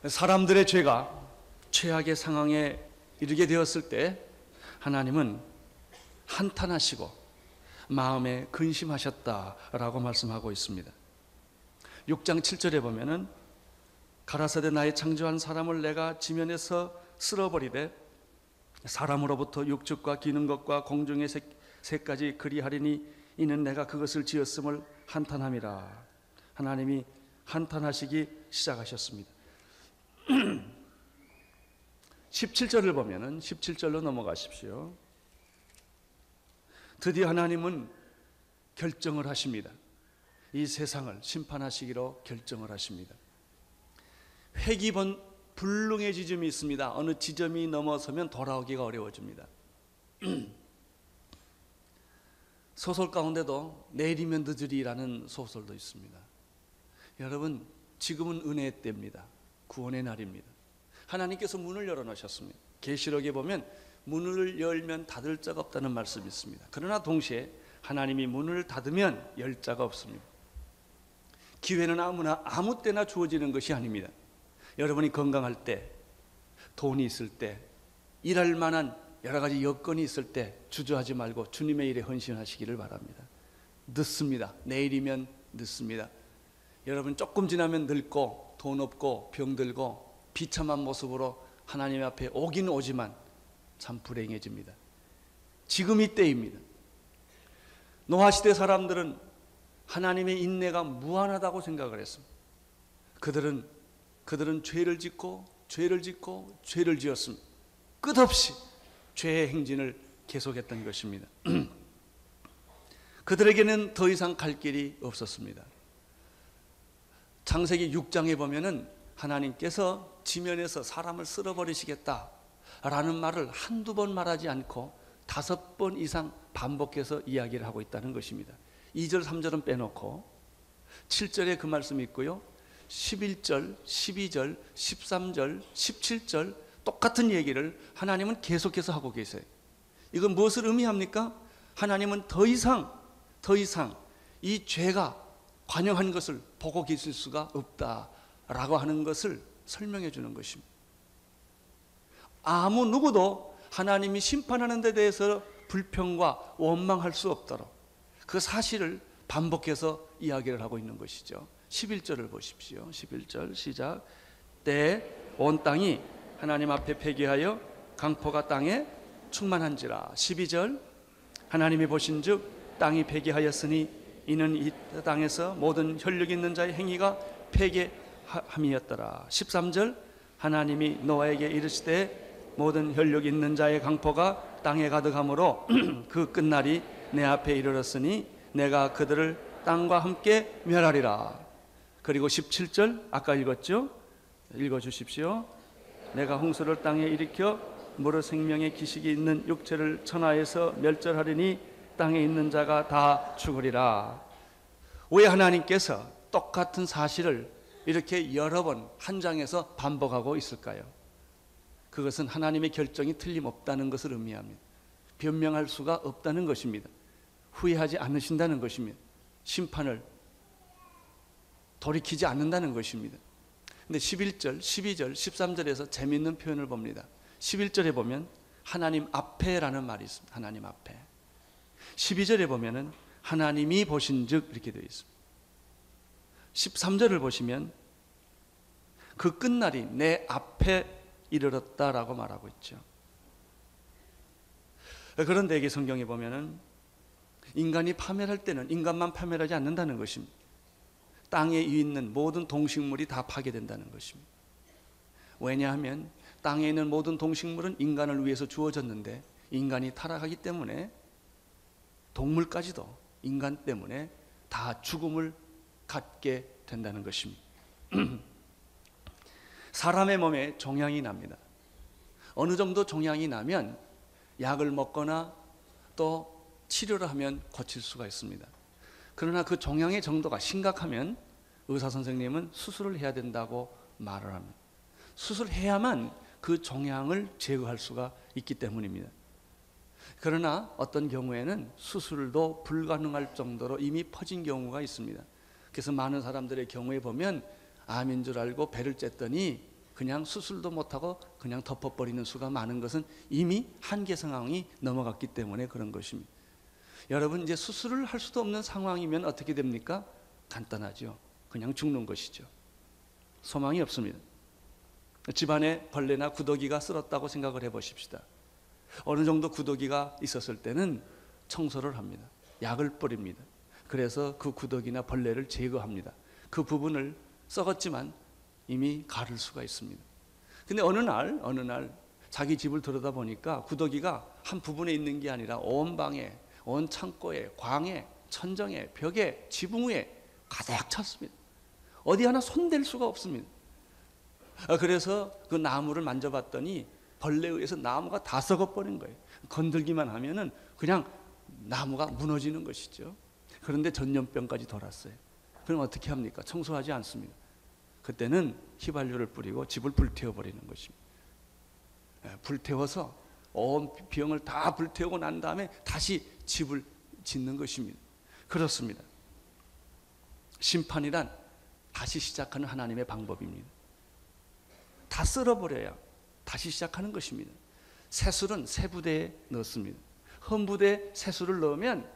사람들의 죄가 최악의 상황에 이르게 되었을 때 하나님은 한탄하시고 마음에 근심하셨다라고 말씀하고 있습니다. 6장 7절에 보면은 가라사대 나의 창조한 사람을 내가 지면에서 쓸어버리되 사람으로부터 육축과 기는 것과 공중의 새까지 그리하리니 이는 내가 그것을 지었음을 한탄함이라. 하나님이 한탄하시기 시작하셨습니다. 17절을 보면은 17절로 넘어가십시오. 드디어 하나님은 결정을 하십니다. 이 세상을 심판하시기로 결정을 하십니다. 회귀불능의 지점이 있습니다. 어느 지점이 넘어서면 돌아오기가 어려워집니다. 소설 가운데도 내일이면 늦으리라는 소설도 있습니다. 여러분, 지금은 은혜의 때입니다. 구원의 날입니다. 하나님께서 문을 열어놓으셨습니다. 계시록에 보면 문을 열면 닫을 자가 없다는 말씀이 있습니다. 그러나 동시에 하나님이 문을 닫으면 열 자가 없습니다. 기회는 아무 때나 주어지는 것이 아닙니다. 여러분이 건강할 때, 돈이 있을 때, 일할 만한 여러 가지 여건이 있을 때 주저하지 말고 주님의 일에 헌신하시기를 바랍니다. 늦습니다. 내일이면 늦습니다. 여러분 조금 지나면 늙고 돈 없고 병들고 비참한 모습으로 하나님 앞에 오긴 오지만 참 불행해집니다. 지금 이때입니다. 노아시대 사람들은 하나님의 인내가 무한하다고 생각을 했습니다. 그들은 죄를 짓고 죄를 지었습니다. 끝없이 죄의 행진을 계속했던 것입니다. 그들에게는 더 이상 갈 길이 없었습니다. 창세기 6장에 보면은 하나님께서 지면에서 사람을 쓸어버리시겠다라는 말을 한두 번 말하지 않고 5번 이상 반복해서 이야기를 하고 있다는 것입니다. 2절, 3절은 빼놓고 7절에 그 말씀이 있고요. 11절, 12절, 13절, 17절 똑같은 얘기를 하나님은 계속해서 하고 계세요. 이건 무엇을 의미합니까? 하나님은 더 이상 이 죄가 관영한 것을 보고 계실 수가 없다라고 하는 것을 설명해 주는 것입니다. 아무 누구도 하나님이 심판하는 데 대해서 불평과 원망할 수 없도록 그 사실을 반복해서 이야기를 하고 있는 것이죠. 11절을 보십시오. 11절 시작. 때에 온 땅이 하나님 앞에 회개하여 강포가 땅에 충만한지라. 12절 하나님이 보신즉 땅이 회개하였으니 이는 이 땅에서 모든 혈육 있는 자의 행위가 회개함이었더라. 13절 하나님이 노아에게 이르시되 모든 혈육 있는 자의 강포가 땅에 가득하므로 그 끝날이 내 앞에 이르렀으니 내가 그들을 땅과 함께 멸하리라. 그리고 17절 아까 읽었죠? 읽어주십시오. 내가 홍수를 땅에 일으켜 무릇 생명의 기식이 있는 육체를 천하에서 멸절하리니 땅에 있는 자가 다 죽으리라. 왜 하나님께서 똑같은 사실을 이렇게 여러 번 한 장에서 반복하고 있을까요? 그것은 하나님의 결정이 틀림없다는 것을 의미합니다. 변명할 수가 없다는 것입니다. 후회하지 않으신다는 것입니다. 심판을 돌이키지 않는다는 것입니다. 근데 11절, 12절, 13절에서 재미있는 표현을 봅니다. 11절에 보면 하나님 앞에라는 말이 있습니다. 하나님 앞에. 12절에 보면은 하나님이 보신즉 이렇게 되어 있습니다. 13절을 보시면 그 끝날이 내 앞에 이르렀다라고 말하고 있죠. 그런데 이게 성경에 보면은 인간이 파멸할 때는 인간만 파멸하지 않는다는 것입니다. 땅에 있는 모든 동식물이 다 파괴된다는 것입니다. 왜냐하면 땅에 있는 모든 동식물은 인간을 위해서 주어졌는데 인간이 타락하기 때문에 동물까지도 인간 때문에 다 죽음을 갖게 된다는 것입니다. 사람의 몸에 종양이 납니다. 어느 정도 종양이 나면 약을 먹거나 또 치료를 하면 고칠 수가 있습니다. 그러나 그 종양의 정도가 심각하면 의사 선생님은 수술을 해야 된다고 말을 합니다. 수술해야만 그 종양을 제거할 수가 있기 때문입니다. 그러나 어떤 경우에는 수술도 불가능할 정도로 이미 퍼진 경우가 있습니다. 그래서 많은 사람들의 경우에 보면 암인 줄 알고 배를 쬐더니 그냥 수술도 못하고 그냥 덮어버리는 수가 많은 것은 이미 한계 상황이 넘어갔기 때문에 그런 것입니다. 여러분, 이제 수술을 할 수도 없는 상황이면 어떻게 됩니까? 간단하죠. 그냥 죽는 것이죠. 소망이 없습니다. 집안에 벌레나 구더기가 쓸었다고 생각을 해보십시다. 어느 정도 구더기가 있었을 때는 청소를 합니다. 약을 뿌립니다. 그래서 그 구더기나 벌레를 제거합니다. 그 부분을 썩었지만 이미 가를 수가 있습니다. 근데 어느 날 자기 집을 들여다보니까 구더기가 한 부분에 있는 게 아니라 온 방에, 온 창고에, 광에, 천정에, 벽에, 지붕 위에 가득 찼습니다. 어디 하나 손댈 수가 없습니다. 그래서 그 나무를 만져봤더니 벌레에 의해서 나무가 다 썩어버린 거예요. 건들기만 하면은 그냥 나무가 무너지는 것이죠. 그런데 전염병까지 돌았어요. 그럼 어떻게 합니까? 청소하지 않습니다. 그때는 휘발유를 뿌리고 집을 불태워버리는 것입니다. 불태워서 온 병을 다 불태우고 난 다음에 다시 집을 짓는 것입니다. 그렇습니다. 심판이란 다시 시작하는 하나님의 방법입니다. 다 쓸어버려야 다시 시작하는 것입니다. 새술은 새 부대에 넣습니다. 헌 부대에 새술을 넣으면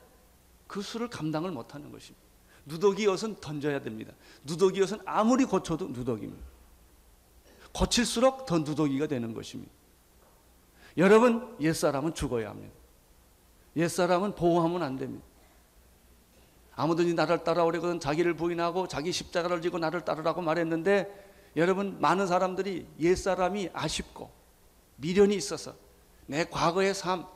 그 수를 감당을 못하는 것입니다. 누더기옷은 던져야 됩니다. 누더기옷은 아무리 고쳐도 누더기입니다. 고칠수록 더 누더기가 되는 것입니다. 여러분, 옛사람은 죽어야 합니다. 옛사람은 보호하면 안 됩니다. 아무든지 나를 따라오려거든 자기를 부인하고 자기 십자가를 지고 나를 따르라고 말했는데, 여러분, 많은 사람들이 옛사람이 아쉽고 미련이 있어서 내 과거의 삶,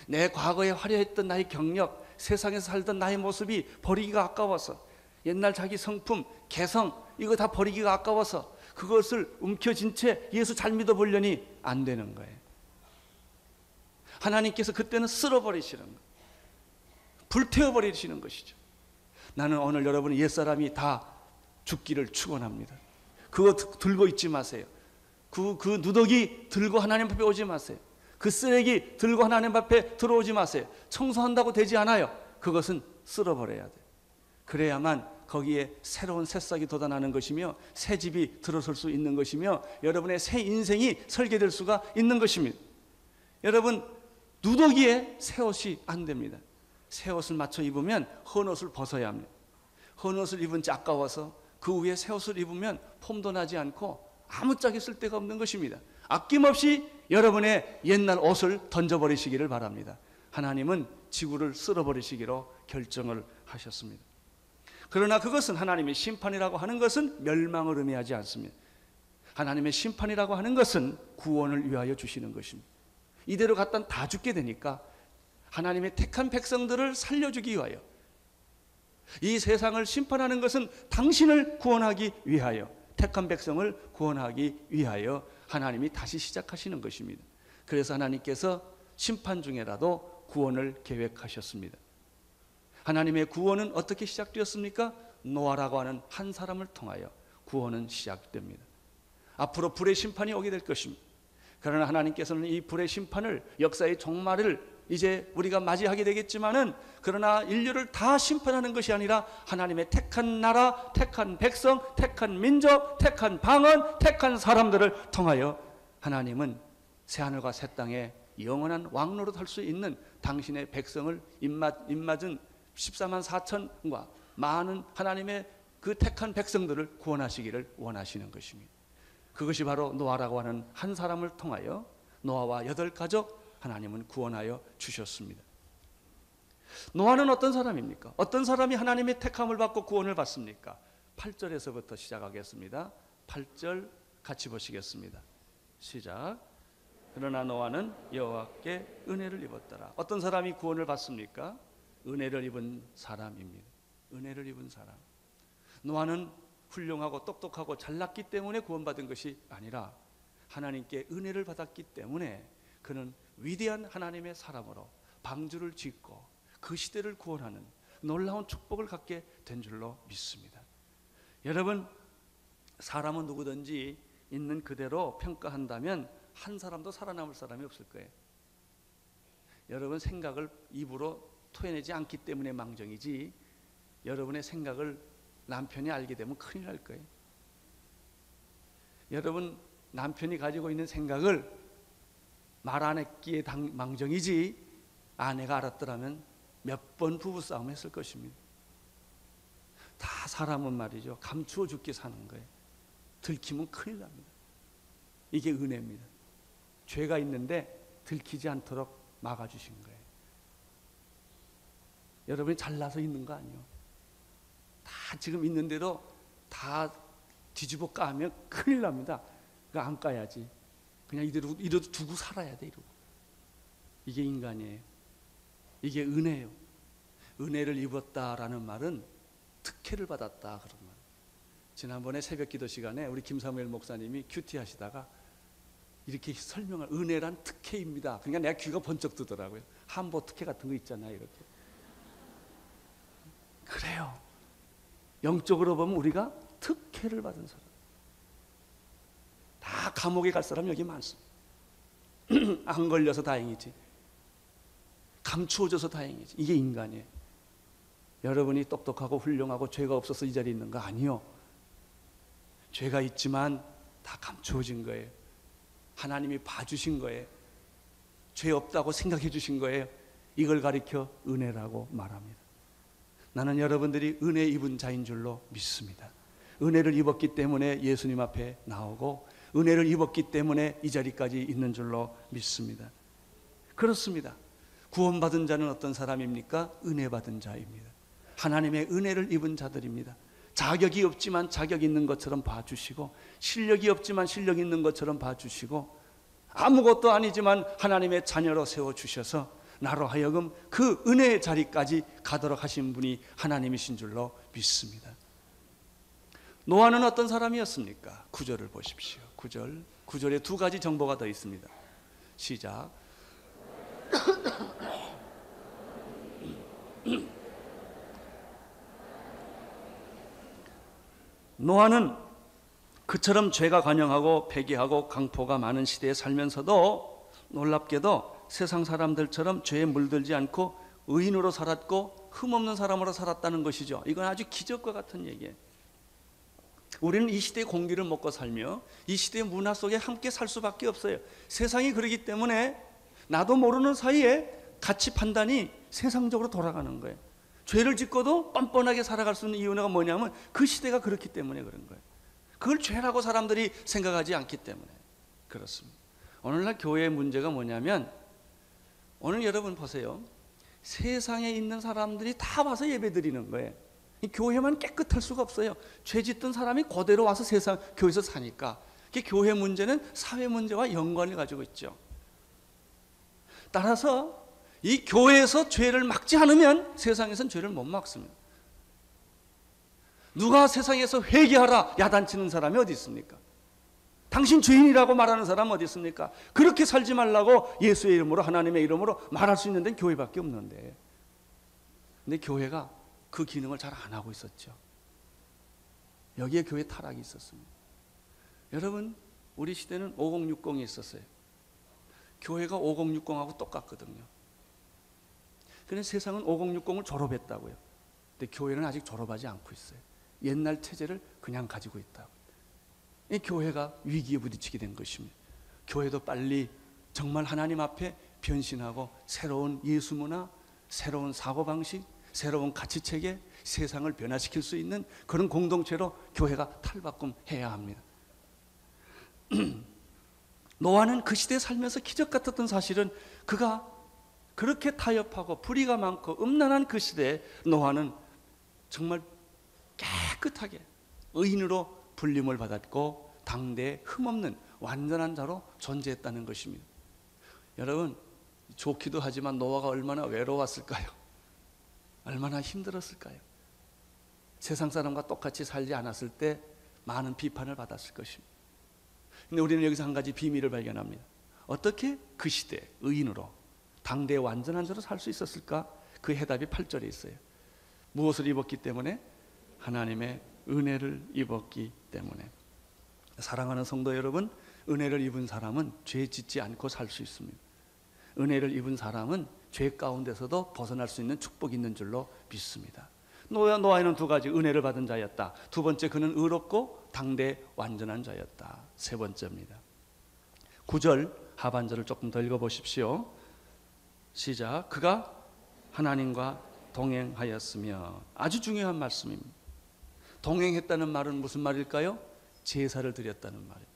내 과거에 화려했던 나의 경력, 세상에서 살던 나의 모습이 버리기가 아까워서, 옛날 자기 성품, 개성, 이거 다 버리기가 아까워서 그것을 움켜쥔 채 예수 잘 믿어보려니 안 되는 거예요. 하나님께서 그때는 쓸어버리시는 거예요. 불태워버리시는 것이죠. 나는 오늘 여러분 옛사람이 다 죽기를 축원합니다. 그거 들고 있지 마세요. 그 누더기 들고 하나님 앞에 오지 마세요. 그 쓰레기 들고 하나님 앞에 들어오지 마세요. 청소한다고 되지 않아요. 그것은 쓸어버려야 돼요. 그래야만 거기에 새로운 새싹이 돋아나는 것이며 새 집이 들어설 수 있는 것이며 여러분의 새 인생이 설계될 수가 있는 것입니다. 여러분, 누더기에 새 옷이 안 됩니다. 새 옷을 맞춰 입으면 헌 옷을 벗어야 합니다. 헌 옷을 입은 지 아까워서 그 위에 새 옷을 입으면 폼도 나지 않고 아무짝에 쓸 데가 없는 것입니다. 아낌없이 여러분의 옛날 옷을 던져버리시기를 바랍니다. 하나님은 지구를 쓸어버리시기로 결정을 하셨습니다. 그러나 그것은 하나님의 심판이라고 하는 것은 멸망을 의미하지 않습니다. 하나님의 심판이라고 하는 것은 구원을 위하여 주시는 것입니다. 이대로 갖다 다 죽게 되니까 하나님의 택한 백성들을 살려주기 위하여, 이 세상을 심판하는 것은 당신을 구원하기 위하여, 택한 백성을 구원하기 위하여 하나님이 다시 시작하시는 것입니다. 그래서 하나님께서 심판 중에라도 구원을 계획하셨습니다. 하나님의 구원은 어떻게 시작되었습니까? 노아라고 하는 한 사람을 통하여 구원은 시작됩니다. 앞으로 불의 심판이 오게 될 것입니다. 그러나 하나님께서는 이 불의 심판을, 역사의 종말을 이제 우리가 맞이하게 되겠지만은, 그러나 인류를 다 심판하는 것이 아니라 하나님의 택한 나라, 택한 백성, 택한 민족, 택한 방언, 택한 사람들을 통하여 하나님은 새하늘과 새 땅에 영원한 왕노릇 할 수 있는 당신의 백성을 입맞은 14만 4천과 많은 하나님의 그 택한 백성들을 구원하시기를 원하시는 것입니다. 그것이 바로 노아라고 하는 한 사람을 통하여 노아와 8가족 하나님은 구원하여 주셨습니다. 노아는 어떤 사람입니까? 어떤 사람이 하나님의 택함을 받고 구원을 받습니까? 8절에서부터 시작하겠습니다. 8절 같이 보시겠습니다. 시작. 그러나 노아는 여호와께 은혜를 입었더라. 어떤 사람이 구원을 받습니까? 은혜를 입은 사람입니다. 은혜를 입은 사람. 노아는 훌륭하고 똑똑하고 잘났기 때문에 구원받은 것이 아니라 하나님께 은혜를 받았기 때문에 그는 위대한 하나님의 사람으로 방주를 짓고 그 시대를 구원하는 놀라운 축복을 갖게 된 줄로 믿습니다. 여러분, 사람은 누구든지 있는 그대로 평가한다면 한 사람도 살아남을 사람이 없을 거예요. 여러분 생각을 입으로 토해내지 않기 때문에 망정이지, 여러분의 생각을 남편이 알게 되면 큰일 날 거예요. 여러분 남편이 가지고 있는 생각을 말 안 했기에 망정이지, 아내가 알았더라면 몇 번 부부싸움 했을 것입니다. 다 사람은 말이죠, 감추어 죽게 사는 거예요. 들키면 큰일 납니다. 이게 은혜입니다. 죄가 있는데 들키지 않도록 막아주신 거예요. 여러분이 잘나서 있는 거 아니에요. 다 지금 있는 대로 다 뒤집어 까면 큰일 납니다. 그거 안 까야지. 그냥 이대로 두고 살아야 돼. 이러고. 이게 인간이에요. 이게 은혜예요. 은혜를 입었다라는 말은 특혜를 받았다, 그런 말. 지난번에 새벽 기도 시간에 우리 김사무엘 목사님이 큐티 하시다가 이렇게 설명을, 은혜란 특혜입니다. 그러니까 내가 귀가 번쩍 뜨더라고요. 한보 특혜 같은 거 있잖아요, 이렇게. 그래요. 영적으로 보면 우리가 특혜를 받은 사람. 다 감옥에 갈 사람 여기 많습니다. 안 걸려서 다행이지. 감추어져서 다행이지. 이게 인간이에요. 여러분이 똑똑하고 훌륭하고 죄가 없어서 이 자리에 있는 거 아니요. 죄가 있지만 다 감추어진 거예요. 하나님이 봐주신 거예요. 죄 없다고 생각해 주신 거예요. 이걸 가리켜 은혜라고 말합니다. 나는 여러분들이 은혜 입은 자인 줄로 믿습니다. 은혜를 입었기 때문에 예수님 앞에 나오고, 은혜를 입었기 때문에 이 자리까지 있는 줄로 믿습니다. 그렇습니다. 구원받은 자는 어떤 사람입니까? 은혜 받은 자입니다. 하나님의 은혜를 입은 자들입니다. 자격이 없지만 자격 있는 것처럼 봐주시고, 실력이 없지만 실력 있는 것처럼 봐주시고, 아무것도 아니지만 하나님의 자녀로 세워주셔서 나로 하여금 그 은혜의 자리까지 가도록 하신 분이 하나님이신 줄로 믿습니다. 노아는 어떤 사람이었습니까? 9절을 보십시오. 9절에 두 가지 정보가 더 있습니다. 시작. 노아는 그처럼 죄가 관영하고 패기하고 강포가 많은 시대에 살면서도 놀랍게도 세상 사람들처럼 죄에 물들지 않고 의인으로 살았고 흠없는 사람으로 살았다는 것이죠. 이건 아주 기적과 같은 얘기예요. 우리는 이 시대의 공기를 먹고 살며 이 시대의 문화 속에 함께 살 수밖에 없어요. 세상이 그러기 때문에 나도 모르는 사이에 가치 판단이 세상적으로 돌아가는 거예요. 죄를 짓고도 뻔뻔하게 살아갈 수 있는 이유가 뭐냐면 그 시대가 그렇기 때문에 그런 거예요. 그걸 죄라고 사람들이 생각하지 않기 때문에 그렇습니다. 오늘날 교회의 문제가 뭐냐면, 오늘 여러분 보세요. 세상에 있는 사람들이 다 와서 예배 드리는 거예요. 이 교회만 깨끗할 수가 없어요. 죄 짓던 사람이 그대로 와서 세상 교회에서 사니까. 교회 문제는 사회 문제와 연관을 가지고 있죠. 따라서 이 교회에서 죄를 막지 않으면 세상에서는 죄를 못 막습니다. 누가 세상에서 회개하라 야단치는 사람이 어디 있습니까? 당신 죄인이라고 말하는 사람 어디 있습니까? 그렇게 살지 말라고 예수의 이름으로, 하나님의 이름으로 말할 수 있는 데는 교회밖에 없는데, 근데 교회가 그 기능을 잘 안 하고 있었죠. 여기에 교회 타락이 있었습니다. 여러분, 우리 시대는 5060이 있었어요. 교회가 5060하고 똑같거든요. 그런데 세상은 5060을 졸업했다고요. 근데 교회는 아직 졸업하지 않고 있어요. 옛날 체제를 그냥 가지고 있다고. 이 교회가 위기에 부딪히게 된 것입니다. 교회도 빨리 정말 하나님 앞에 변신하고 새로운 예수 문화, 새로운 사고방식, 새로운 가치체계, 세상을 변화시킬 수 있는 그런 공동체로 교회가 탈바꿈해야 합니다. 노아는 그 시대에 살면서 기적 같았던 사실은, 그가 그렇게 타협하고 불의가 많고 음란한 그 시대에 노아는 정말 깨끗하게 의인으로 불림을 받았고 당대에 흠없는 완전한 자로 존재했다는 것입니다. 여러분, 좋기도 하지만 노아가 얼마나 외로웠을까요? 얼마나 힘들었을까요? 세상 사람과 똑같이 살지 않았을 때 많은 비판을 받았을 것입니다. 근데 우리는 여기서 한 가지 비밀을 발견합니다. 어떻게 그 시대 의인으로 당대의 완전한 자로 살 수 있었을까? 그 해답이 8절에 있어요. 무엇을 입었기 때문에? 하나님의 은혜를 입었기 때문에. 사랑하는 성도 여러분, 은혜를 입은 사람은 죄 짓지 않고 살 수 있습니다. 은혜를 입은 사람은 죄 가운데서도 벗어날 수 있는 축복이 있는 줄로 믿습니다. 노아에는 두 가지, 은혜를 받은 자였다. 두 번째, 그는 의롭고 당대 완전한 자였다. 세 번째입니다. 9절 하반절을 조금 더 읽어보십시오. 시작. 그가 하나님과 동행하였으며. 아주 중요한 말씀입니다. 동행했다는 말은 무슨 말일까요? 제사를 드렸다는 말이에요.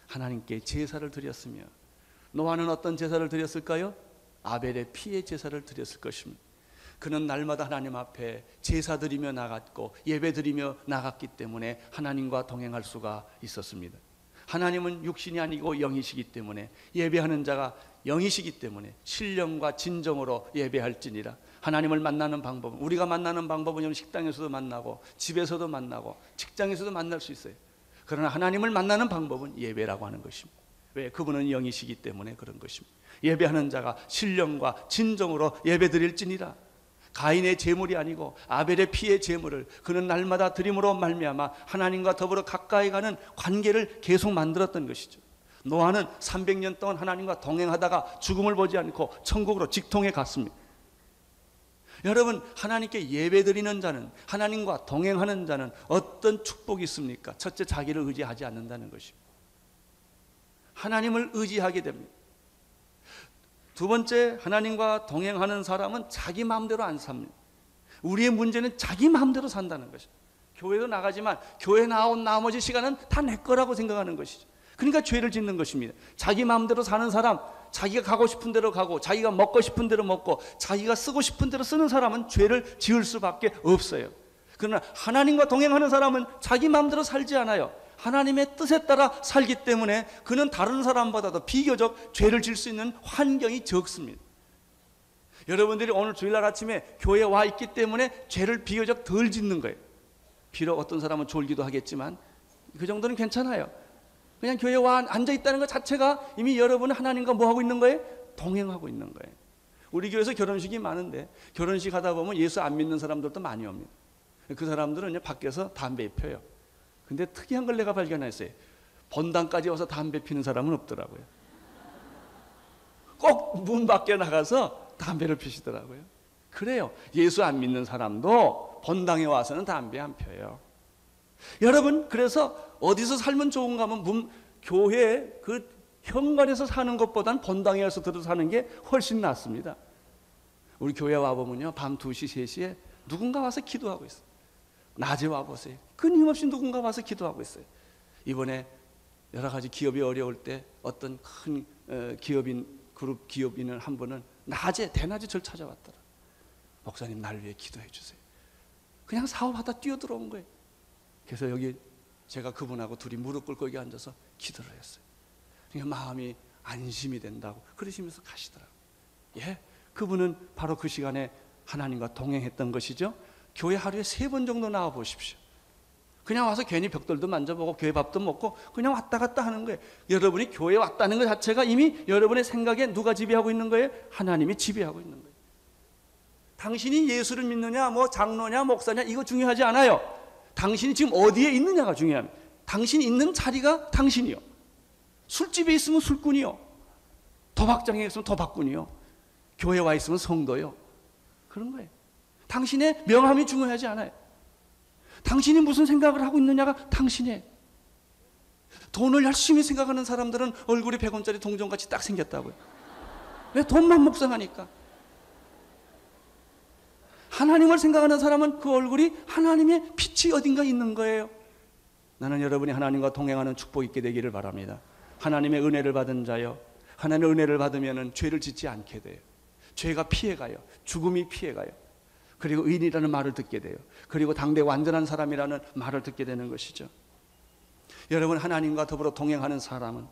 하나님께 제사를 드렸으며. 노아는 어떤 제사를 드렸을까요? 아벨의 피의 제사를 드렸을 것입니다. 그는 날마다 하나님 앞에 제사 드리며 나갔고 예배 드리며 나갔기 때문에 하나님과 동행할 수가 있었습니다. 하나님은 육신이 아니고 영이시기 때문에, 예배하는 자가 영이시기 때문에 신령과 진정으로 예배할지니라. 하나님을 만나는 방법은, 우리가 만나는 방법은 식당에서도 만나고 집에서도 만나고 직장에서도 만날 수 있어요. 그러나 하나님을 만나는 방법은 예배라고 하는 것입니다. 왜? 그분은 영이시기 때문에 그런 것입니다. 예배하는 자가 신령과 진정으로 예배 드릴지니라. 가인의 제물이 아니고 아벨의 피의 제물을 그는 날마다 드림으로 말미암아 하나님과 더불어 가까이 가는 관계를 계속 만들었던 것이죠. 노아는 300년 동안 하나님과 동행하다가 죽음을 보지 않고 천국으로 직통해 갔습니다. 여러분, 하나님께 예배드리는 자는, 하나님과 동행하는 자는 어떤 축복이 있습니까? 첫째, 자기를 의지하지 않는다는 것입니다. 하나님을 의지하게 됩니다. 두 번째, 하나님과 동행하는 사람은 자기 마음대로 안 삽니다. 우리의 문제는 자기 마음대로 산다는 것입니다. 교회도 나가지만 교회 나온 나머지 시간은 다 내 거라고 생각하는 것이죠. 그러니까 죄를 짓는 것입니다. 자기 마음대로 사는 사람, 자기가 가고 싶은 대로 가고 자기가 먹고 싶은 대로 먹고 자기가 쓰고 싶은 대로 쓰는 사람은 죄를 지을 수밖에 없어요. 그러나 하나님과 동행하는 사람은 자기 마음대로 살지 않아요. 하나님의 뜻에 따라 살기 때문에 그는 다른 사람보다도 비교적 죄를 질 수 있는 환경이 적습니다. 여러분들이 오늘 주일날 아침에 교회에 와 있기 때문에 죄를 비교적 덜 짓는 거예요. 비록 어떤 사람은 졸기도 하겠지만 그 정도는 괜찮아요. 그냥 교회에 와 앉아 있다는 것 자체가 이미 여러분은 하나님과 뭐 하고 있는 거예요? 동행하고 있는 거예요. 우리 교회에서 결혼식이 많은데 결혼식 하다 보면 예수 안 믿는 사람들도 많이 옵니다. 그 사람들은 이제 밖에서 담배 펴요. 근데 특이한 걸 내가 발견했어요. 본당까지 와서 담배 피는 사람은 없더라고요. 꼭 문 밖에 나가서 담배를 피시더라고요. 그래요. 예수 안 믿는 사람도 본당에 와서는 담배 안 펴요. 여러분, 그래서 어디서 살면 좋은가 하면 교회 그 현관에서 사는 것보단 본당에 와서 들어 사는 게 훨씬 낫습니다. 우리 교회 와보면요, 밤 2시, 3시에 누군가 와서 기도하고 있어요. 낮에 와보세요. 끊임없이 누군가 와서 기도하고 있어요. 이번에 여러 가지 기업이 어려울 때 어떤 큰 그룹 기업인을 한 분은 대낮에 저를 찾아왔더라. 목사님, 날 위해 기도해 주세요. 그냥 사업하다 뛰어들어온 거예요. 그래서 여기 제가 그분하고 둘이 무릎 꿇고 여기 앉아서 기도를 했어요. 그러니까 마음이 안심이 된다고 그러시면서 가시더라고요. 예, 그분은 바로 그 시간에 하나님과 동행했던 것이죠. 교회 하루에 3번 정도 나와 보십시오. 그냥 와서 괜히 벽돌도 만져보고 교회 밥도 먹고 그냥 왔다 갔다 하는 거예요. 여러분이 교회에 왔다는 것 자체가 이미 여러분의 생각에 누가 지배하고 있는 거예요? 하나님이 지배하고 있는 거예요. 당신이 예수를 믿느냐, 뭐 장로냐, 목사냐, 이거 중요하지 않아요. 당신이 지금 어디에 있느냐가 중요합니다. 당신이 있는 자리가 당신이요. 술집에 있으면 술꾼이요. 도박장에 있으면 도박꾼이요. 교회에 와 있으면 성도요. 그런 거예요. 당신의 명함이 중요하지 않아요. 당신이 무슨 생각을 하고 있느냐가 당신이에요. 돈을 열심히 생각하는 사람들은 얼굴이 100원짜리 동전같이 딱 생겼다고요. 왜? 돈만 묵상하니까. 하나님을 생각하는 사람은 그 얼굴이 하나님의 빛이 어딘가 있는 거예요. 나는 여러분이 하나님과 동행하는 축복이 있게 되기를 바랍니다. 하나님의 은혜를 받은 자요, 하나님의 은혜를 받으면 죄를 짓지 않게 돼요. 죄가 피해가요. 죽음이 피해가요. 그리고 의인이라는 말을 듣게 돼요. 그리고 당대 완전한 사람이라는 말을 듣게 되는 것이죠. 여러분, 하나님과 더불어 동행하는 사람은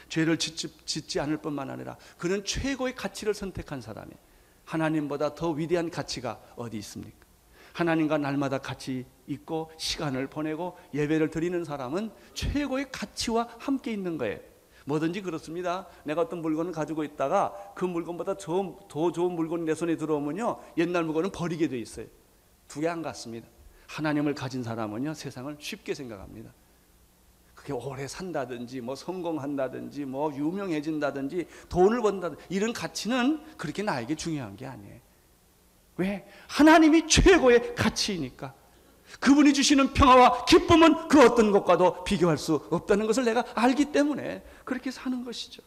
죄를 짓지 않을 뿐만 아니라 그는 최고의 가치를 선택한 사람이에요. 하나님보다 더 위대한 가치가 어디 있습니까? 하나님과 날마다 같이 있고 시간을 보내고 예배를 드리는 사람은 최고의 가치와 함께 있는 거예요. 뭐든지 그렇습니다. 내가 어떤 물건을 가지고 있다가 그 물건보다 더 좋은 물건이 내 손에 들어오면요, 옛날 물건은 버리게 돼 있어요. 두 개 안 같습니다. 하나님을 가진 사람은요, 세상을 쉽게 생각합니다. 그게 오래 산다든지 뭐 성공한다든지 뭐 유명해진다든지 돈을 번다든지 이런 가치는 그렇게 나에게 중요한 게 아니에요. 왜? 하나님이 최고의 가치이니까. 그분이 주시는 평화와 기쁨은 그 어떤 것과도 비교할 수 없다는 것을 내가 알기 때문에 그렇게 사는 것이죠.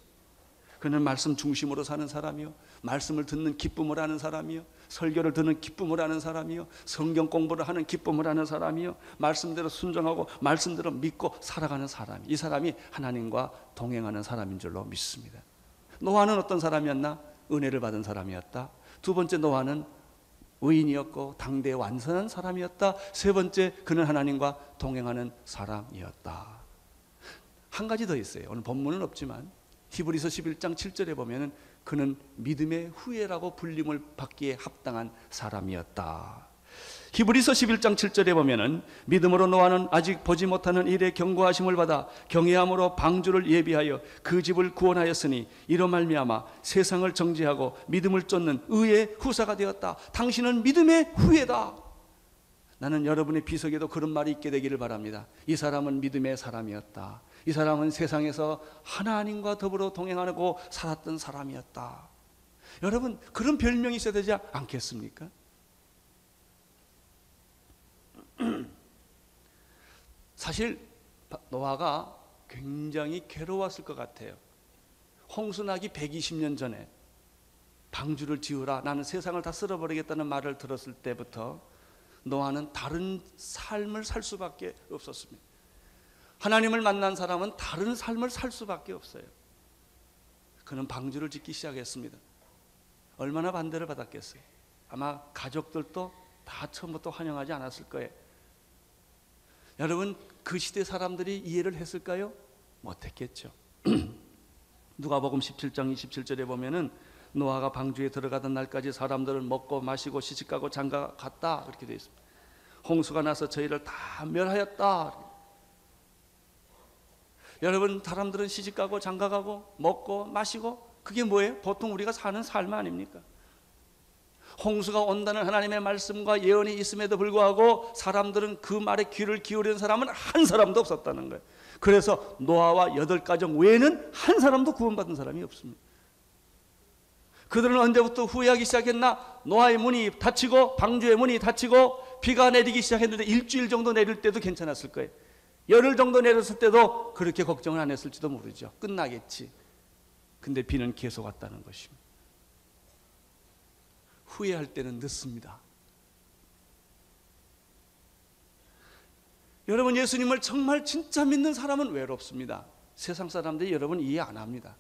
그는 말씀 중심으로 사는 사람이요, 말씀을 듣는 기쁨을 하는 사람이요, 설교를 듣는 기쁨을 하는 사람이요, 성경 공부를 하는 기쁨을 하는 사람이요, 말씀대로 순종하고 말씀대로 믿고 살아가는 사람, 이 사람이 하나님과 동행하는 사람인 줄로 믿습니다. 노아는 어떤 사람이었나? 은혜를 받은 사람이었다. 두 번째, 노아는 의인이었고 당대에 완선한 사람이었다. 세 번째, 그는 하나님과 동행하는 사람이었다. 한 가지 더 있어요. 오늘 본문은 없지만 히브리서 11장 7절에 보면은 그는 믿음의 후예라고 불림을 받기에 합당한 사람이었다. 히브리서 11장 7절에 보면은 믿음으로 노아는 아직 보지 못하는 일에 경고하심을 받아 경외함으로 방주를 예비하여 그 집을 구원하였으니 이로 말미암아 세상을 정죄하고 믿음을 쫓는 의의 후사가 되었다. 당신은 믿음의 후예다. 나는 여러분의 비석에도 그런 말이 있게 되기를 바랍니다. 이 사람은 믿음의 사람이었다. 이 사람은 세상에서 하나님과 더불어 동행하고 살았던 사람이었다. 여러분, 그런 별명이 있어야 되지 않겠습니까? 사실 노아가 굉장히 괴로웠을 것 같아요. 홍수나기 120년 전에 방주를 지으라, 나는 세상을 다 쓸어버리겠다는 말을 들었을 때부터 노아는 다른 삶을 살 수밖에 없었습니다. 하나님을 만난 사람은 다른 삶을 살 수밖에 없어요. 그는 방주를 짓기 시작했습니다. 얼마나 반대를 받았겠어요. 아마 가족들도 다 처음부터 환영하지 않았을 거예요. 여러분, 그 시대 사람들이 이해를 했을까요? 못했겠죠. 누가복음 17장 27절에 보면은 노아가 방주에 들어가던 날까지 사람들은 먹고 마시고 시집가고 장가갔다, 그렇게 되어 있습니다. 홍수가 나서 저희를 다 멸하였다. 여러분, 사람들은 시집가고 장가가고 먹고 마시고, 그게 뭐예요? 보통 우리가 사는 삶 아닙니까? 홍수가 온다는 하나님의 말씀과 예언이 있음에도 불구하고 사람들은 그 말에 귀를 기울이는 사람은 한 사람도 없었다는 거예요. 그래서 노아와 8가정 외에는 한 사람도 구원받은 사람이 없습니다. 그들은 언제부터 후회하기 시작했나? 노아의 문이 닫히고 방주의 문이 닫히고 비가 내리기 시작했는데 일주일 정도 내릴 때도 괜찮았을 거예요. 열흘 정도 내렸을 때도 그렇게 걱정을 안 했을지도 모르죠. 끝나겠지. 근데 비는 계속 왔다는 것입니다. 후회할 때는 늦습니다. 여러분, 예수님을 정말 진짜 믿는 사람은 외롭습니다. 세상 사람들이 여러분 이해 안 합니다.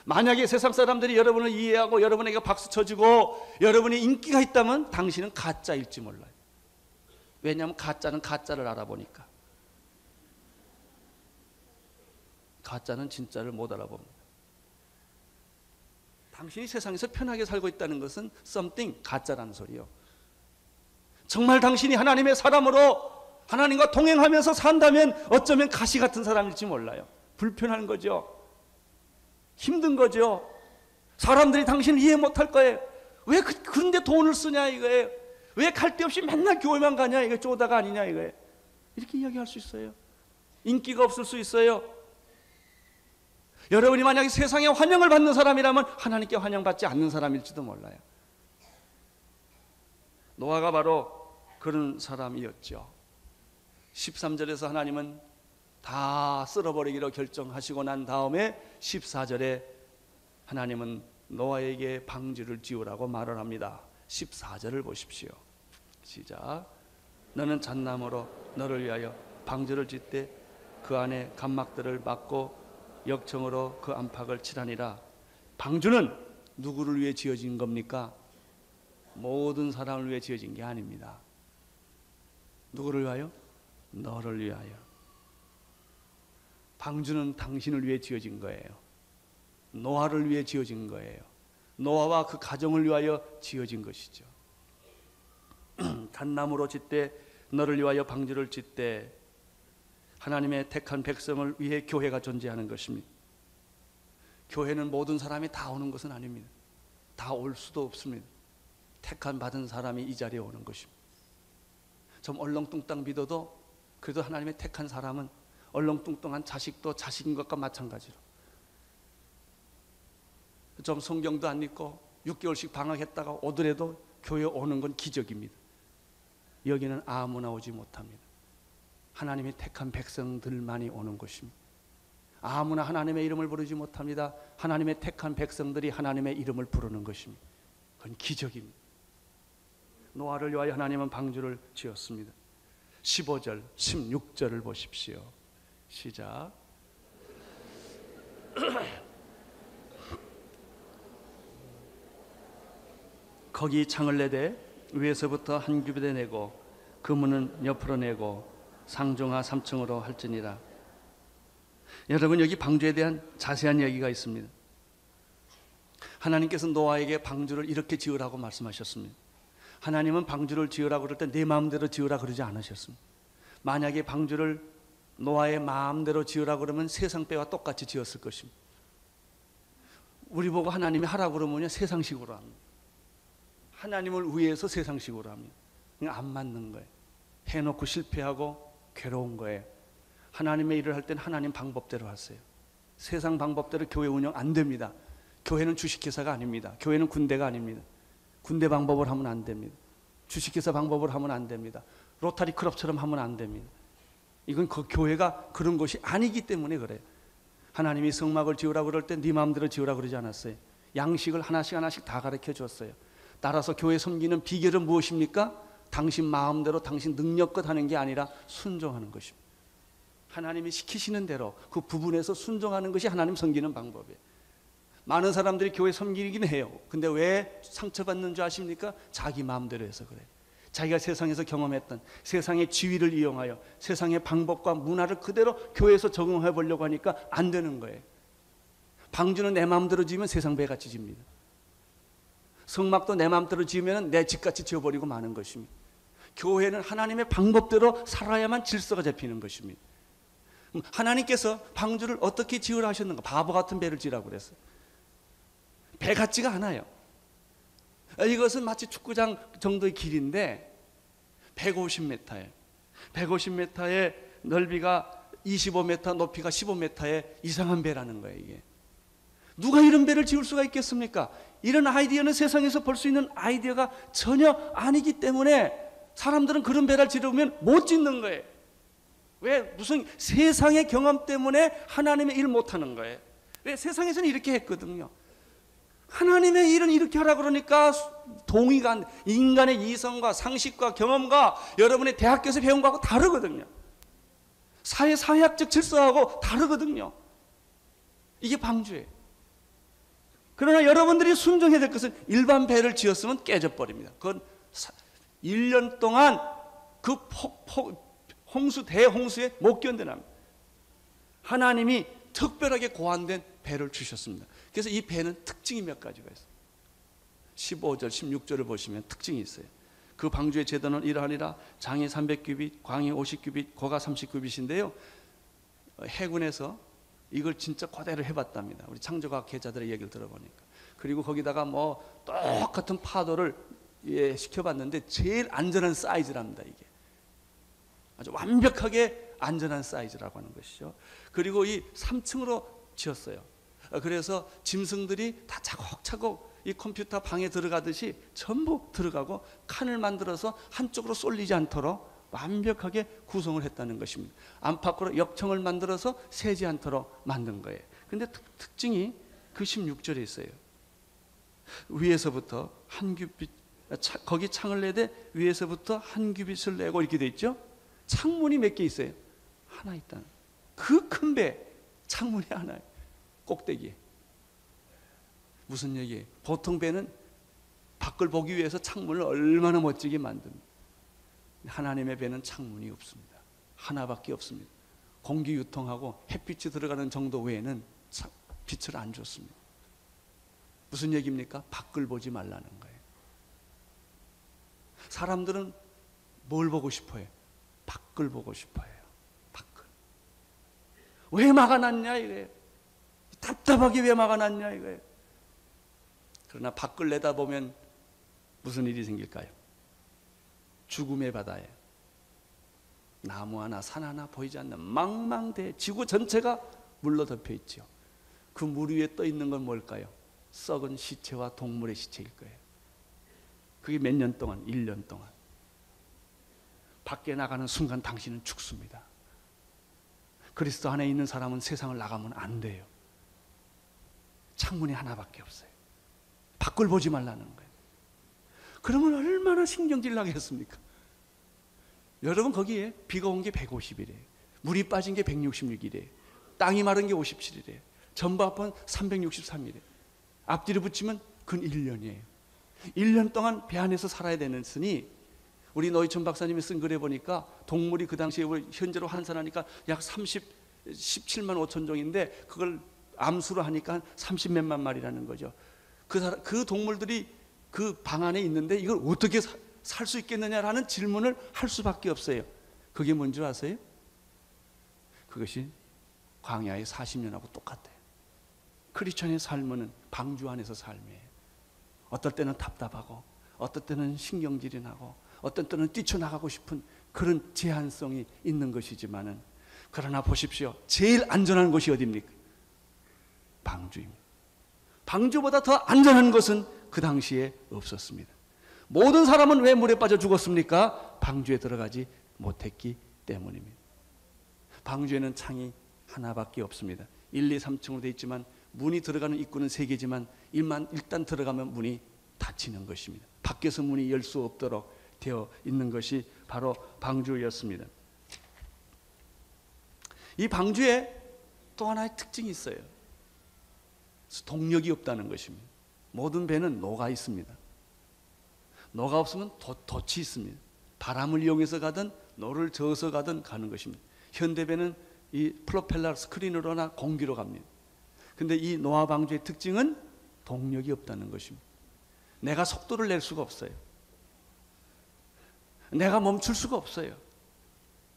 만약에 세상 사람들이 여러분을 이해하고 여러분에게 박수 쳐주고 여러분이 인기가 있다면 당신은 가짜일지 몰라요. 왜냐하면 가짜는 가짜를 알아보니까. 가짜는 진짜를 못 알아봅니다. 당신이 세상에서 편하게 살고 있다는 것은 something, 가짜라는 소리요. 정말 당신이 하나님의 사람으로 하나님과 동행하면서 산다면 어쩌면 가시 같은 사람일지 몰라요. 불편한 거죠. 힘든 거죠. 사람들이 당신을 이해 못할 거예요. 왜 그런데 돈을 쓰냐 이거예요. 왜 갈 데 없이 맨날 교회만 가냐, 이거 쪼다가 아니냐 이거예요. 이렇게 이야기할 수 있어요. 인기가 없을 수 있어요. 여러분이 만약에 세상에 환영을 받는 사람이라면 하나님께 환영받지 않는 사람일지도 몰라요. 노아가 바로 그런 사람이었죠. 13절에서 하나님은 다 쓸어버리기로 결정하시고 난 다음에 14절에 하나님은 노아에게 방주를 지으라고 말을 합니다. 14절을 보십시오. 시작. 너는 잣나무로 너를 위하여 방주를 짓되 그 안에 간막들을 막고 역청으로 그 안팎을 칠하니라. 방주는 누구를 위해 지어진 겁니까? 모든 사람을 위해 지어진 게 아닙니다. 누구를 위하여? 너를 위하여. 방주는 당신을 위해 지어진 거예요. 노아를 위해 지어진 거예요. 노아와 그 가정을 위하여 지어진 것이죠. 잣나무로 짓되 너를 위하여 방주를 짓되, 하나님의 택한 백성을 위해 교회가 존재하는 것입니다. 교회는 모든 사람이 다 오는 것은 아닙니다. 다 올 수도 없습니다. 택한 받은 사람이 이 자리에 오는 것입니다. 좀 얼렁뚱땅 믿어도 그래도 하나님의 택한 사람은 얼렁뚱땅한 자식도 자식인 것과 마찬가지로, 좀 성경도 안 읽고 6개월씩 방학했다가 오더라도 교회 오는 건 기적입니다. 여기는 아무나 오지 못합니다. 하나님이 택한 백성들만이 오는 곳입니다. 아무나 하나님의 이름을 부르지 못합니다. 하나님의 택한 백성들이 하나님의 이름을 부르는 것입니다. 그건 기적입니다. 노아를 위하여 하나님은 방주를 지었습니다. 15절, 16절을 보십시오. 시작. 거기 창을 내되 위에서부터 한 규빗에 내고 그 문은 옆으로 내고 상중하 3층으로 할지니라. 여러분, 여기 방주에 대한 자세한 얘기가 있습니다. 하나님께서 노아에게 방주를 이렇게 지으라고 말씀하셨습니다. 하나님은 방주를 지으라고 그럴 때 내 마음대로 지으라 그러지 않으셨습니다. 만약에 방주를 노아의 마음대로 지으라고 그러면 세상 때와 똑같이 지었을 것입니다. 우리 보고 하나님이 하라고 그러면 세상식으로 합니다. 하나님을 위해서 세상식으로 합니다. 안 맞는 거예요. 해놓고 실패하고 괴로운 거예요. 하나님의 일을 할 때는 하나님 방법대로 하세요. 세상 방법대로 교회 운영 안 됩니다. 교회는 주식회사가 아닙니다. 교회는 군대가 아닙니다. 군대 방법을 하면 안 됩니다. 주식회사 방법을 하면 안 됩니다. 로타리 클럽처럼 하면 안 됩니다. 이건 그 교회가 그런 것이 아니기 때문에 그래요. 하나님이 성막을 지으라고 그럴 때 네 마음대로 지으라고 그러지 않았어요. 양식을 하나씩 하나씩 다 가르쳐 줬어요. 따라서 교회 섬기는 비결은 무엇입니까? 당신 마음대로 당신 능력껏 하는 게 아니라 순종하는 것입니다. 하나님이 시키시는 대로 그 부분에서 순종하는 것이 하나님 섬기는 방법이에요. 많은 사람들이 교회 섬기긴 해요. 근데 왜 상처받는 줄 아십니까? 자기 마음대로 해서 그래요. 자기가 세상에서 경험했던 세상의 지위를 이용하여 세상의 방법과 문화를 그대로 교회에서 적용해 보려고 하니까 안 되는 거예요. 방주는 내 마음대로 지으면 세상 배같이 집니다. 성막도 내 마음대로 지으면 내 집같이 지어버리고 마는 것입니다. 교회는 하나님의 방법대로 살아야만 질서가 잡히는 것입니다. 하나님께서 방주를 어떻게 지으라 하셨는가? 바보 같은 배를 지으라고 그랬어요. 배 같지가 않아요. 이것은 마치 축구장 정도의 길인데 150m예요. 150m의 넓이가 25m, 높이가 15m의 이상한 배라는 거예요. 이게 누가 이런 배를 지을 수가 있겠습니까? 이런 아이디어는 세상에서 볼 수 있는 아이디어가 전혀 아니기 때문에 사람들은 그런 배를 지으면 못 짓는 거예요. 왜? 무슨 세상의 경험 때문에 하나님의 일 못하는 거예요. 왜? 세상에서는 이렇게 했거든요. 하나님의 일은 이렇게 하라 그러니까 동의가 안 돼. 인간의 이성과 상식과 경험과 여러분의 대학교에서 배운 거하고 다르거든요. 사회학적 질서하고 다르거든요. 이게 방주예요. 그러나 여러분들이 순종해야 될 것은 일반 배를 지었으면 깨져버립니다. 그건 1년 동안 그 홍수, 대홍수에 못 견뎌납니다. 하나님이 특별하게 고안된 배를 주셨습니다. 그래서 이 배는 특징이 몇 가지가 있어요. 15절, 16절을 보시면 특징이 있어요. 그 방주의 제도는 이러하니라. 장이 300규빗, 광이 50규빗, 고가 30규빗인데요. 해군에서 이걸 진짜 그대로 해봤답니다. 우리 창조과학 계자들의 얘기를 들어보니까. 그리고 거기다가 뭐 똑같은 파도를 시켜봤는데 제일 안전한 사이즈랍니다. 이게 아주 완벽하게 안전한 사이즈라고 하는 것이죠. 그리고 이 3층으로 지었어요. 그래서 짐승들이 다 차곡차곡 이 컴퓨터 방에 들어가듯이 전부 들어가고 칸을 만들어서 한쪽으로 쏠리지 않도록 완벽하게 구성을 했다는 것입니다. 안팎으로 역청을 만들어서 새지 않도록 만든 거예요. 근데 특징이 그 16절에 있어요. 위에서부터 한 규빗, 거기 창을 내되 위에서부터 한 규빗을 내고 이렇게 돼 있죠. 창문이 몇 개 있어요? 하나 있다는. 그 큰 배 창문이 하나예요. 꼭대기에. 무슨 얘기예요? 보통 배는 밖을 보기 위해서 창문을 얼마나 멋지게 만듭니다. 하나님의 배는 창문이 없습니다. 하나밖에 없습니다. 공기 유통하고 햇빛이 들어가는 정도 외에는 빛을 안 줬습니다. 무슨 얘기입니까? 밖을 보지 말라는 거예요. 사람들은 뭘 보고 싶어요? 밖을 보고 싶어요. 밖을. 왜 막아놨냐 이거예요. 답답하게 왜 막아놨냐 이거예요. 그러나 밖을 내다보면 무슨 일이 생길까요? 죽음의 바다에 나무 하나 산 하나 보이지 않는 망망대해 지구 전체가 물로 덮여 있죠. 그 물 위에 떠 있는 건 뭘까요? 썩은 시체와 동물의 시체일 거예요. 그게 몇 년 동안? 1년 동안. 밖에 나가는 순간 당신은 죽습니다. 그리스도 안에 있는 사람은 세상을 나가면 안 돼요. 창문이 하나밖에 없어요. 밖을 보지 말라는 거예요. 그러면 얼마나 신경질 나겠습니까? 여러분, 거기에 비가 온 게 150일이에요. 물이 빠진 게 166일이에요. 땅이 마른 게 57일이에요. 전부합은 363일이에요. 앞뒤로 붙이면 근 1년이에요. 1년 동안 배 안에서 살아야 되는으니, 우리 노희천 박사님이 쓴 글에 보니까 동물이 그 당시에 현재로 환산하니까 약 17만 5천 종인데, 그걸 암수로 하니까 한 30몇만 마리라는 거죠. 그 동물들이 그 방 안에 있는데 이걸 어떻게 살 수 있겠느냐라는 질문을 할 수밖에 없어요. 그게 뭔지 아세요? 그것이 광야의 40년하고 똑같아요. 크리스천의 삶은 방주 안에서 삶이에요. 어떨 때는 답답하고, 어떨 때는 신경질이 나고, 어떤 때는 뛰쳐나가고 싶은 그런 제한성이 있는 것이지만은, 그러나 보십시오. 제일 안전한 곳이 어디입니까? 방주입니다. 방주보다 더 안전한 것은 그 당시에 없었습니다. 모든 사람은 왜 물에 빠져 죽었습니까? 방주에 들어가지 못했기 때문입니다. 방주에는 창이 하나밖에 없습니다. 1, 2, 3층으로 되어 있지만 문이 들어가는 입구는 3개지만 일단 들어가면 문이 닫히는 것입니다. 밖에서 문이 열 수 없도록 되어 있는 것이 바로 방주였습니다. 이 방주에 또 하나의 특징이 있어요. 동력이 없다는 것입니다. 모든 배는 노가 있습니다. 노가 없으면 돛이 있습니다. 바람을 이용해서 가든 노를 저어서 가든 가는 것입니다. 현대배는 이 프로펠러 스크린으로나 공기로 갑니다. 근데 이 노아 방주의 특징은 동력이 없다는 것입니다. 내가 속도를 낼 수가 없어요. 내가 멈출 수가 없어요.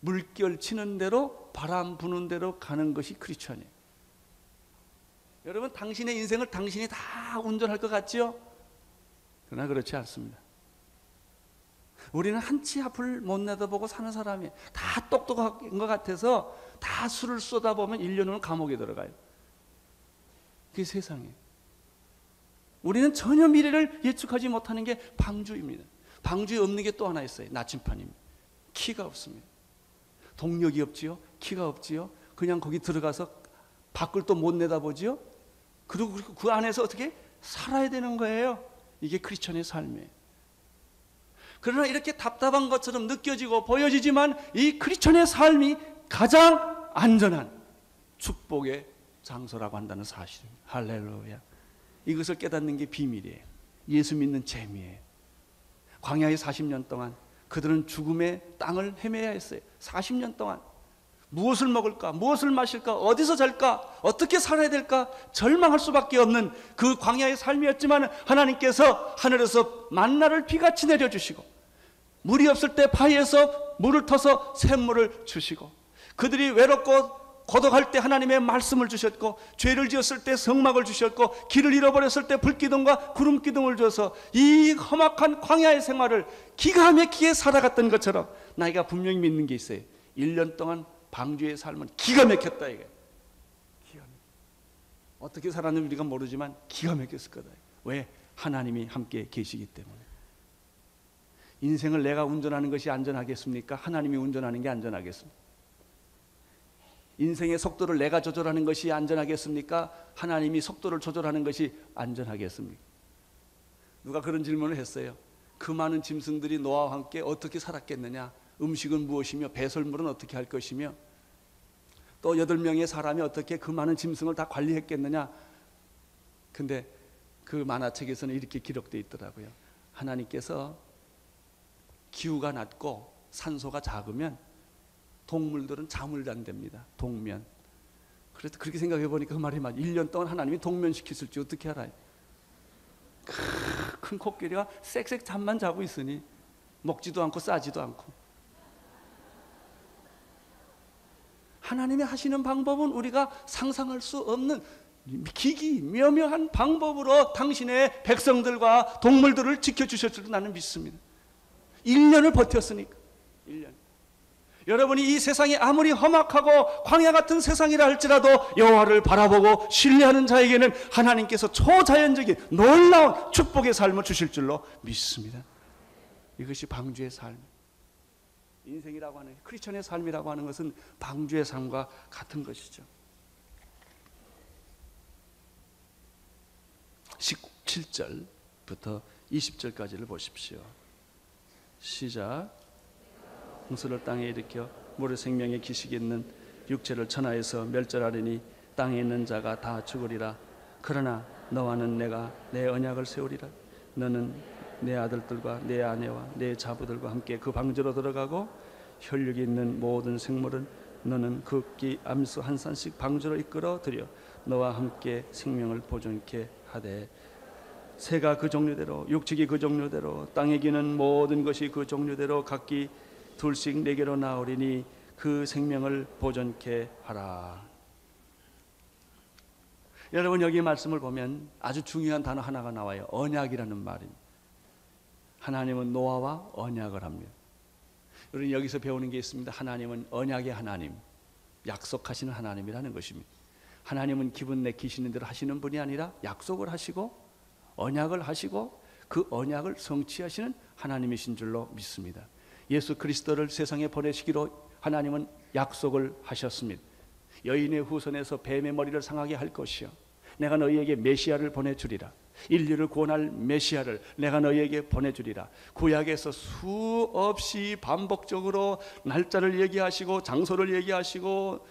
물결 치는 대로, 바람 부는 대로 가는 것이 크리스천이에요. 여러분, 당신의 인생을 당신이 다 운전할 것 같지요? 그러나 그렇지 않습니다. 우리는 한치 앞을 못 내다보고 사는 사람이에요. 다 똑똑한 것 같아서 다 술을 쏟아보면 1년 후는 감옥에 들어가요. 그게 세상이에요. 우리는 전혀 미래를 예측하지 못하는 게 방주입니다. 방주에 없는 게 또 하나 있어요. 나침판입니다. 키가 없습니다. 동력이 없지요. 키가 없지요. 그냥 거기 들어가서 밖을 또 못 내다보지요. 그리고 그 안에서 어떻게 살아야 되는 거예요. 이게 크리스천의 삶이에요. 그러나 이렇게 답답한 것처럼 느껴지고 보여지지만 이 크리스천의 삶이 가장 안전한 축복의 장소라고 한다는 사실입니다. 할렐루야. 이것을 깨닫는 게 비밀이에요. 예수 믿는 재미예요. 광야의 40년 동안 그들은 죽음의 땅을 헤매야 했어요. 40년 동안 무엇을 먹을까, 무엇을 마실까, 어디서 잘까, 어떻게 살아야 될까 절망할 수밖에 없는 그 광야의 삶이었지만, 하나님께서 하늘에서 만나를 비같이 내려주시고, 물이 없을 때 바위에서 물을 터서 샘물을 주시고, 그들이 외롭고 고독할 때 하나님의 말씀을 주셨고, 죄를 지었을 때 성막을 주셨고, 길을 잃어버렸을 때 불기둥과 구름기둥을 줘서 이 험악한 광야의 생활을 기가 막히게 살아갔던 것처럼, 나이가 분명히 믿는 게 있어요. 1년 동안 방주의 삶은 기가 막혔다 이게. 기가 막혔다. 어떻게 살았는지 우리가 모르지만 기가 막혔을 거다. 왜? 하나님이 함께 계시기 때문에. 인생을 내가 운전하는 것이 안전하겠습니까? 하나님이 운전하는 게 안전하겠습니까? 인생의 속도를 내가 조절하는 것이 안전하겠습니까? 하나님이 속도를 조절하는 것이 안전하겠습니까? 누가 그런 질문을 했어요. 그 많은 짐승들이 노아와 함께 어떻게 살았겠느냐? 음식은 무엇이며 배설물은 어떻게 할 것이며 또 8명의 사람이 어떻게 그 많은 짐승을 다 관리했겠느냐? 근데 그 만화책에서는 이렇게 기록되어 있더라고요. 하나님께서 기후가 낮고 산소가 작으면 동물들은 잠을 잔답니다. 동면. 그래서 그렇게 생각해 보니까 그 말이 맞아요. 1년 동안 하나님이 동면시켰을지 어떻게 알아요? 큰 코끼리가 쌕쌕 잠만 자고 있으니 먹지도 않고 싸지도 않고. 하나님이 하시는 방법은 우리가 상상할 수 없는 기기묘묘한 방법으로 당신의 백성들과 동물들을 지켜주셨을 줄 나는 믿습니다. 1년을 버텼으니까. 1년. 여러분이 이 세상이 아무리 험악하고 광야 같은 세상이라 할지라도 여호와를 바라보고 신뢰하는 자에게는 하나님께서 초자연적인 놀라운 축복의 삶을 주실 줄로 믿습니다. 이것이 방주의 삶. 인생이라고 하는, 크리스천의 삶이라고 하는 것은 방주의 삶과 같은 것이죠. 17절부터 20절까지를 보십시오. 시작. 홍수를 땅에 일으켜 물의 생명의 기식이 있는 육체를 천하에서 멸절하리니 땅에 있는 자가 다 죽으리라. 그러나 너와는 내가 내 언약을 세우리라. 너는 내 아들들과 내 아내와 내 자부들과 함께 그 방주로 들어가고 혈육이 있는 모든 생물은 너는 극기 암수 한 산씩 방주로 이끌어 들여 너와 함께 생명을 보존케 하되, 새가 그 종류대로 육축이 그 종류대로 땅에 기는 모든 것이 그 종류대로 각기 둘씩 내게로 나오리니 그 생명을 보존케 하라. 여러분, 여기 말씀을 보면 아주 중요한 단어 하나가 나와요. 언약이라는 말입니다. 하나님은 노아와 언약을 합니다. 우리는 여기서 배우는 게 있습니다. 하나님은 언약의 하나님, 약속하시는 하나님이라는 것입니다. 하나님은 기분 내키시는 대로 하시는 분이 아니라 약속을 하시고 언약을 하시고 그 언약을 성취하시는 하나님이신 줄로 믿습니다. 예수 그리스도를 세상에 보내시기로 하나님은 약속을 하셨습니다. 여인의 후손에서 뱀의 머리를 상하게 할 것이요, 내가 너희에게 메시아를 보내주리라. 인류를 구원할 메시아를 내가 너희에게 보내주리라. 구약에서 수없이 반복적으로 날짜를 얘기하시고 장소를 얘기하시고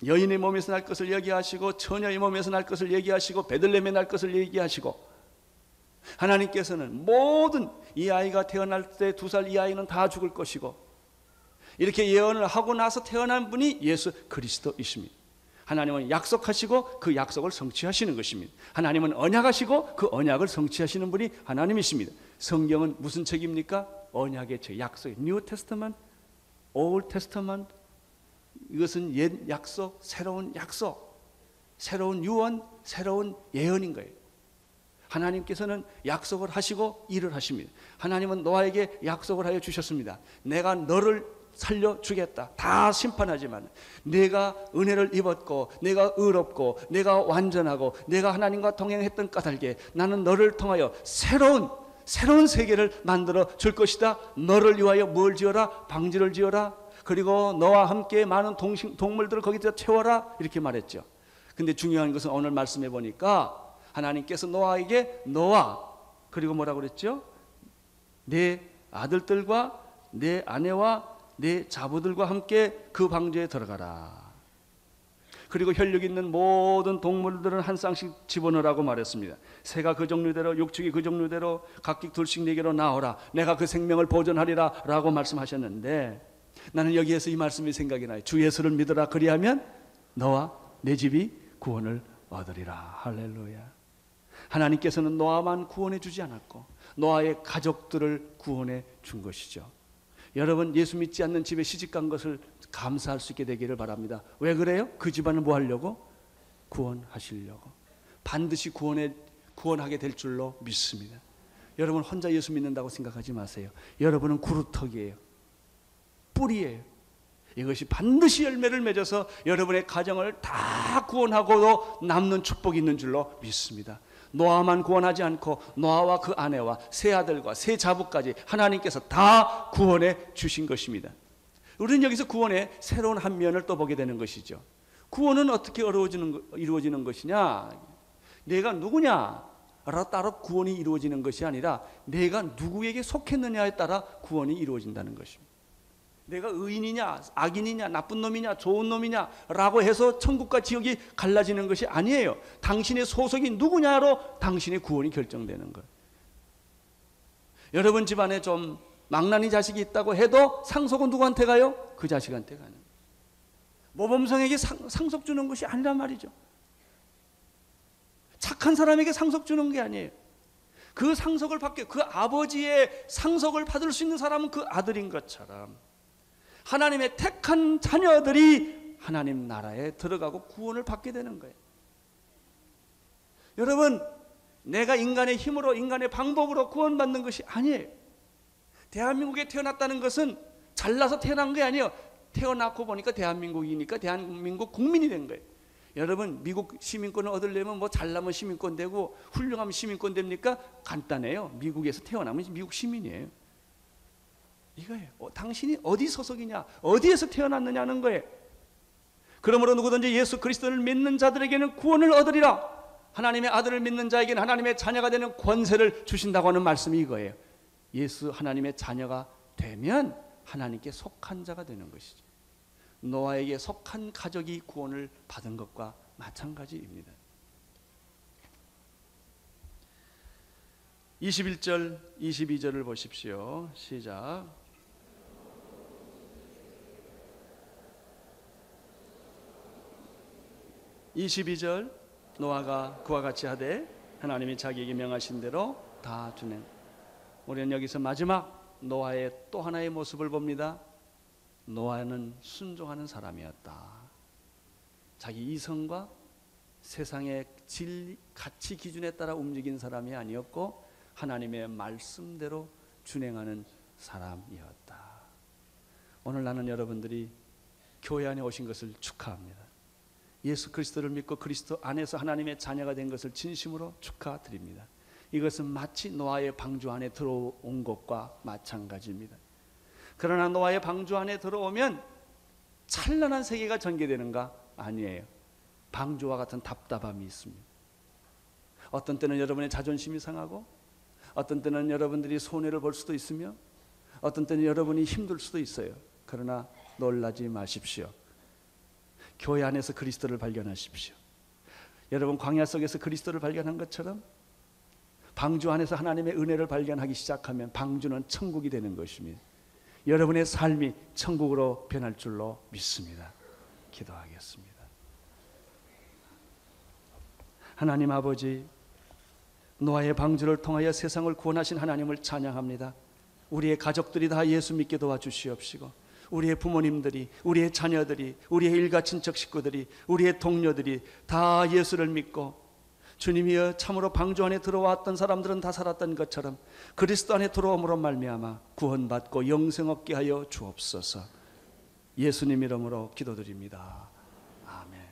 여인의 몸에서 날 것을 얘기하시고 처녀의 몸에서 날 것을 얘기하시고 베들레헴에 날 것을 얘기하시고, 하나님께서는 모든 이 아이가 태어날 때 2살 이 아이는 다 죽을 것이고, 이렇게 예언을 하고 나서 태어난 분이 예수 그리스도이십니다. 하나님은 약속하시고 그 약속을 성취하시는 것입니다. 하나님은 언약하시고 그 언약을 성취하시는 분이 하나님이십니다. 성경은 무슨 책입니까? 언약의 책, 약속의 New Testament, Old Testament. 이것은 옛 약속, 새로운 약속, 새로운 유언, 새로운 예언인 거예요. 하나님께서는 약속을 하시고 일을 하십니다. 하나님은 노아에게 약속을 하여 주셨습니다. 내가 너를 살려주겠다. 다 심판하지만 내가 은혜를 입었고 내가 의롭고 내가 완전하고 내가 하나님과 동행했던 까닭에 나는 너를 통하여 새로운 세계를 만들어 줄 것이다. 너를 위하여 뭘 지어라? 방주를 지어라. 그리고 너와 함께 많은 동물들을 거기다 채워라. 이렇게 말했죠. 근데 중요한 것은 오늘 말씀해 보니까 하나님께서 노아에게 너와 그리고 뭐라고 그랬죠? 내 아들들과 내 아내와 내 자부들과 함께 그 방주에 들어가라. 그리고 혈육 있는 모든 동물들은 한 쌍씩 집어넣으라고 말했습니다. 새가 그 종류대로 육축이 그 종류대로 각기 둘씩 내게로 나오라. 내가 그 생명을 보존하리라 라고 말씀하셨는데, 나는 여기에서 이 말씀이 생각이 나요. 주 예수를 믿으라. 그리하면 너와 내 집이 구원을 얻으리라. 할렐루야. 하나님께서는 노아만 구원해 주지 않았고 노아의 가족들을 구원해 준 것이죠. 여러분, 예수 믿지 않는 집에 시집간 것을 감사할 수 있게 되기를 바랍니다. 왜 그래요? 그 집안을 뭐 하려고? 구원하시려고. 반드시 구원하게 될 줄로 믿습니다. 여러분, 혼자 예수 믿는다고 생각하지 마세요. 여러분은 구루터기예요. 뿌리예요. 이것이 반드시 열매를 맺어서 여러분의 가정을 다 구원하고도 남는 축복이 있는 줄로 믿습니다. 노아만 구원하지 않고 노아와 그 아내와 세 아들과 세 자부까지 하나님께서 다 구원해 주신 것입니다. 우리는 여기서 구원의 새로운 한 면을 또 보게 되는 것이죠. 구원은 어떻게 이루어지는 것이냐? 내가 누구냐라 따라 구원이 이루어지는 것이 아니라 내가 누구에게 속했느냐에 따라 구원이 이루어진다는 것입니다. 내가 의인이냐 악인이냐 나쁜 놈이냐 좋은 놈이냐 라고 해서 천국과 지옥이 갈라지는 것이 아니에요. 당신의 소속이 누구냐로 당신의 구원이 결정되는 거예요. 여러분 집안에 좀 망나니 자식이 있다고 해도 상속은 누구한테 가요? 그 자식한테 가는 거예요. 모범생에게 상속 주는 것이 아니란 말이죠. 착한 사람에게 상속 주는 게 아니에요. 그 상속을 받게, 그 아버지의 상속을 받을 수 있는 사람은 그 아들인 것처럼 하나님의 택한 자녀들이 하나님 나라에 들어가고 구원을 받게 되는 거예요. 여러분, 내가 인간의 힘으로 인간의 방법으로 구원받는 것이 아니에요. 대한민국에 태어났다는 것은 잘나서 태어난 게 아니에요. 태어났고 보니까 대한민국이니까 대한민국 국민이 된 거예요. 여러분, 미국 시민권을 얻으려면 뭐 잘나면 시민권 되고 훌륭하면 시민권 됩니까? 간단해요. 미국에서 태어나면 미국 시민이에요. 이거예요. 당신이 어디 소속이냐, 어디에서 태어났느냐는 거예요. 그러므로 누구든지 예수 그리스도를 믿는 자들에게는 구원을 얻으리라. 하나님의 아들을 믿는 자에게는 하나님의 자녀가 되는 권세를 주신다고 하는 말씀이 이거예요. 예수 하나님의 자녀가 되면 하나님께 속한 자가 되는 것이죠. 노아에게 속한 가족이 구원을 받은 것과 마찬가지입니다. 21절, 22절을 보십시오. 시작. (22절) 노아가 그와 같이 하되 하나님이 자기에게 명하신 대로 다 준행. 우리는 여기서 마지막 노아의 또 하나의 모습을 봅니다. 노아는 순종하는 사람이었다. 자기 이성과 세상의 질, 가치 기준에 따라 움직인 사람이 아니었고 하나님의 말씀대로 준행하는 사람이었다. 오늘 나는 여러분들이 교회 안에 오신 것을 축하합니다. 예수 그리스도를 믿고 그리스도 안에서 하나님의 자녀가 된 것을 진심으로 축하드립니다. 이것은 마치 노아의 방주 안에 들어온 것과 마찬가지입니다. 그러나 노아의 방주 안에 들어오면 찬란한 세계가 전개되는가? 아니에요. 방주와 같은 답답함이 있습니다. 어떤 때는 여러분의 자존심이 상하고, 어떤 때는 여러분들이 손해를 볼 수도 있으며, 어떤 때는 여러분이 힘들 수도 있어요. 그러나 놀라지 마십시오. 교회 안에서 그리스도를 발견하십시오. 여러분 광야 속에서 그리스도를 발견한 것처럼 방주 안에서 하나님의 은혜를 발견하기 시작하면 방주는 천국이 되는 것입니다. 여러분의 삶이 천국으로 변할 줄로 믿습니다. 기도하겠습니다. 하나님 아버지, 노아의 방주를 통하여 세상을 구원하신 하나님을 찬양합니다. 우리의 가족들이 다 예수 믿게 도와주시옵시고, 우리의 부모님들이, 우리의 자녀들이, 우리의 일가 친척 식구들이, 우리의 동료들이 다 예수를 믿고 주님이여 참으로 방주 안에 들어왔던 사람들은 다 살았던 것처럼 그리스도 안에 들어옴으로 말미암아 구원받고 영생 얻게 하여 주옵소서. 예수님 이름으로 기도드립니다. 아멘.